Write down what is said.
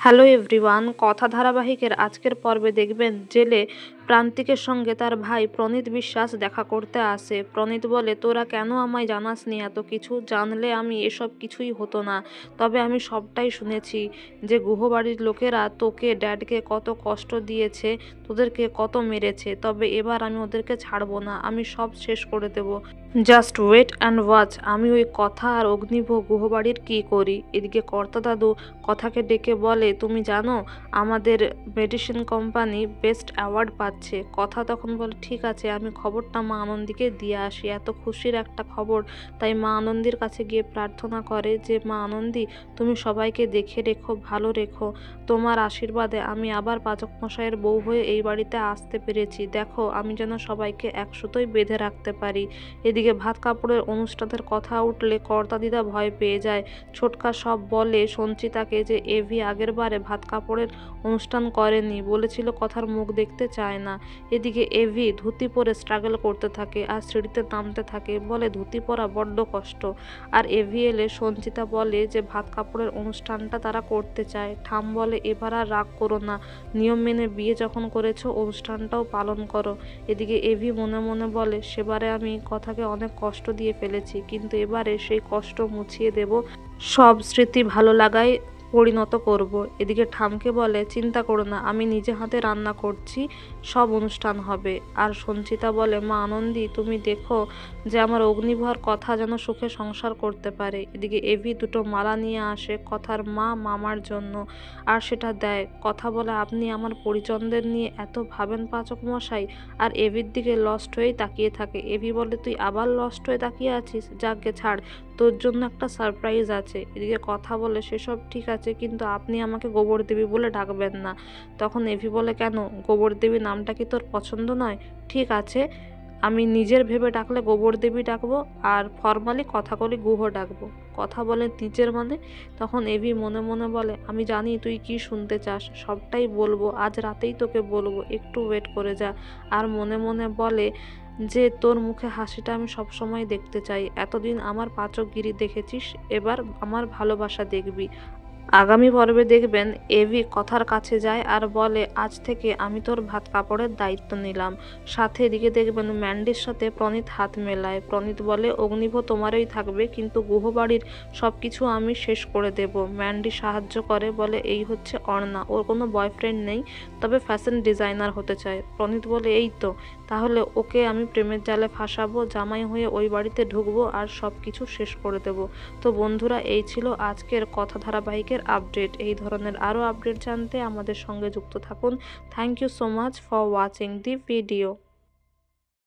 Hello everyone, কথা ধারাবাহিকের আজকের পর্বে দেখবেন জেলে প্রান্তিকের সঙ্গে তার ভাই প্রণীত বিশ্বাস দেখা করতে আসে। প্রণীত বলে, তোরা কেন আমায় জানাসনি এত কিছু? জানলে আমি এসব কিছুই হতো না। তবে আমি সবটাই শুনেছি যে গুহবাড়ির লোকেরা তোকে ড্যাডকে কত কষ্ট দিয়েছে, তোদেরকে কত মেরেছে। তবে এবার আমি ওদেরকে ছাড়বো না, আমি সব শেষ করে দেব। জাস্ট ওয়েট অ্যান্ড ওয়াচ আমি ওই কথা আর অগ্নিভোগ গুহবাড়ির কী করি। এদিকে কর্তা দাদু কথাকে ডেকে বলে, তুমি জানো আমাদের মেডিসিন কোম্পানি বেস্ট অ্যাওয়ার্ড পাচ্ছে। কথা তখন বলে, ঠিক আছে, আমি খবরটা মা আনন্দীকে দিয়ে আসি। এত খুশির একটা খবর, তাই মা আনন্দীর কাছে গিয়ে প্রার্থনা করে যে মা আনন্দী, তুমি সবাইকে দেখে রেখো, ভালো রেখো। তোমার আশীর্বাদে আমি আবার পাচক মশাইয়ের বউ হয়ে এই বাড়িতে আসতে পেরেছি। দেখো আমি যেন সবাইকে একসুতোই বেঁধে রাখতে পারি। এদিকে ভাত কাপড়ের অনুষ্ঠানের কথা উঠলে কর্তা দিদা ভয় পেয়ে যায়। ছোটকা সব বলে সঞ্চিতাকে যে এভি আগের বারে ভাত কাপড়ের অনুষ্ঠান করেনি, বলেছিল কথার মুখ দেখতে চায় না। এদিকে এভি ধুতি পরে স্ট্রাগল করতে থাকে আর সিঁড়িতে নামতে থাকে, বলে ধুতি পরা বড্ড কষ্ট। আর এভি এলে সঞ্চিতা বলে যে ভাত কাপড়ের অনুষ্ঠানটা তারা করতে চায়। ঠাম বলে, এবার আর রাগ করো না, নিয়ম মেনে বিয়ে যখন করেছো অনুষ্ঠানটাও পালন করো। এদিকে এভি মনে মনে বলে, সেবারে আমি কথাকে অনেক কষ্ট দিয়ে ফেলেছি, কিন্তু এবারে সেই কষ্ট মুছিয়ে দেব, সব স্মৃতি ভালো লাগায় পরিণত করব। এদিকে ঠামকে বলে, চিন্তা করো না, আমি নিজে হাতে রান্না করছি, সব অনুষ্ঠান হবে। আর সঞ্চিতা বলে, মা আনন্দী তুমি দেখো যে আমার অগ্নিভর কথা যেন সুখে সংসার করতে পারে। এদিকে এভি দুটো মালা নিয়ে আসে কথার মা মামার জন্য, আর সেটা দেয়। কথা বলে, আপনি আমার পরিজনদের নিয়ে এত ভাবেন পাচক মশাই। আর এভির দিকে লস্ট হয়েই তাকিয়ে থাকে। এভি বলে, তুই আবার লস্ট হয়ে তাকিয়ে আছিস? যাকে ছাড়, তোর জন্য একটা সারপ্রাইজ আছে। এদিকে কথা বলে, সেসব ঠিক আছে, কিন্তু আপনি আমাকে গোবর দেবী বলে ডাকবেন না। তখন এভি বলে, কেন, গোবর দেবী নামটা কি তোর পছন্দ নয়? ঠিক আছে, আমি নিজের ভেবে ডাকলে গোবর দেবী ডাকবো, আর ফর্মালি কথা বলে গুহ ডাকবো। কথা বলে, নিচের মানে? তখন এভি মনে মনে বলে, আমি জানি তুই কি শুনতে চাস, সবটাই বলবো, আজ রাতেই তোকে বলবো, একটু ওয়েট করে যা। আর মনে মনে বলে যে তোর মুখে হাসিটা আমি সবসময় দেখতে চাই। এতদিন আমার পাচকগিরি দেখেছিস, এবার আমার ভালোবাসা দেখবি। আগামী পর্বে দেখবেন এভি কথার কাছে যায় আর বলে, আজ থেকে আমি তোর ভাত কাপড়ের দায়িত্ব নিলাম। সাথে এদিকে দেখবেন ম্যান্ডির সাথে প্রণীত হাত মেলায়। প্রণীত বলে, অগ্নিভ তোমারই থাকবে, কিন্তু গুহবাড়ির সব কিছু আমি শেষ করে দেব। ম্যান্ডি সাহায্য করে, বলে এই হচ্ছে অর্ণা, ওর কোনো বয়ফ্রেন্ড নেই, তবে ফ্যাশন ডিজাইনার হতে চায়। প্রণীত বলে, এই তো, তাহলে ওকে আমি প্রেমের জালে ফাঁসাবো, জামাই হয়ে ওই বাড়িতে ঢুকবো আর সব কিছু শেষ করে দেব। তো বন্ধুরা, এই ছিল আজকের কথা ধারাবাহিকের আপডেট। এই ধরনের আরও আপডেট জানতে আমাদের সঙ্গে যুক্ত থাকুন। Thank you so much for watching the video.